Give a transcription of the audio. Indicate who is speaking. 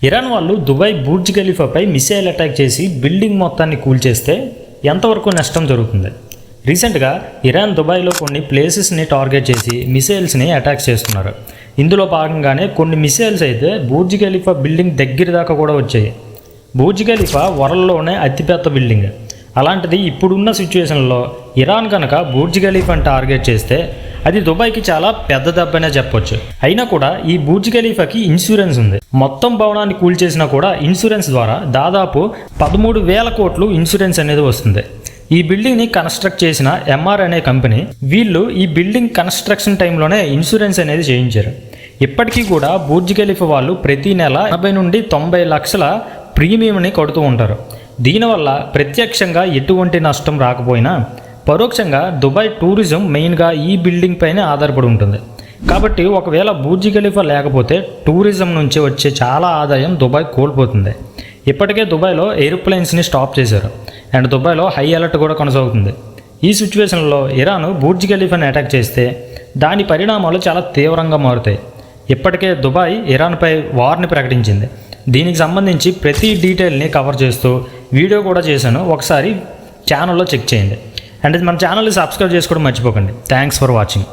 Speaker 1: Iran వాళ్ళు Dubai Burj ఖలీఫాపై missile attack చేసి building మొత్తాన్ని కూల్చేస్తే ఎంతవరకు నష్టం జరుగుతుంది? రీసెంట్గా ఇరాన్ దుబాయ్లో కొన్ని ప్లేసెస్ని టార్గెట్ చేసి మిసైల్స్ని అటాక్ చేస్తున్నారు. ఇందులో భాగంగానే కొన్ని మిసైల్స్ అయితే బుర్జ్ ఖలీఫా బిల్డింగ్ దగ్గర దాకా కూడా వచ్చాయి. బుర్జ్ ఖలీఫా వరల్డ్లోనే అతిపెద్ద బిల్డింగ్. అలాంటిది ఇప్పుడున్న సిచ్యువేషన్లో ఇరాన్ కనుక బుర్జ్ ఖలీఫాని టార్గెట్ చేస్తే అది దుబాయ్కి చాలా పెద్ద దెబ్బనే చెప్పొచ్చు. అయినా కూడా ఈ బుర్జ్ ఖలీఫాకి ఇన్సూరెన్స్ ఉంది. మొత్తం భవనాన్ని కూల్చేసినా కూడా ఇన్సూరెన్స్ ద్వారా దాదాపు 13,000 కోట్లు ఇన్సూరెన్స్ అనేది వస్తుంది. ఈ బిల్డింగ్ని కన్స్ట్రక్ట్ చేసిన ఎంఆర్ అనే కంపెనీ వీళ్ళు ఈ బిల్డింగ్ కన్స్ట్రక్షన్ టైంలోనే ఇన్సూరెన్స్ అనేది చేయించారు. ఇప్పటికీ కూడా బుర్జ్ ఖలీఫా వాళ్ళు ప్రతి నెల 80 నుండి 90 లక్షల ప్రీమియంని కడుతూ ఉంటారు. దీనివల్ల ప్రత్యక్షంగా ఎటువంటి నష్టం రాకపోయినా పరోక్షంగా దుబాయ్ టూరిజం మెయిన్గా ఈ బిల్డింగ్ పైనే ఆధారపడి ఉంటుంది. కాబట్టి ఒకవేళ బుర్జ్ ఖలీఫా లేకపోతే టూరిజం నుంచి వచ్చే చాలా ఆదాయం దుబాయ్ కోల్పోతుంది. ఇప్పటికే దుబాయ్లో ఏరోప్లేన్స్ని స్టాప్ చేశారు అండ్ దుబాయ్లో హై అలర్ట్ కూడా కొనసాగుతుంది. ఈ సిచ్యువేషన్లో ఇరాన్ బుర్జ్ ఖలీఫాని అటాక్ చేస్తే దాని పరిణామాలు చాలా తీవ్రంగా మారుతాయి. ఇప్పటికే దుబాయ్ ఇరాన్పై వార్ని ప్రకటించింది. దీనికి సంబంధించి ప్రతి డీటెయిల్ని కవర్ చేస్తూ వీడియో కూడా చేశాను, ఒకసారి ఛానల్లో చెక్ చేయండి. అండ్ మన ఛానల్ని సబ్స్క్రైబ్ చేసుకోవడం మర్చిపోకండి. Thanks for watching.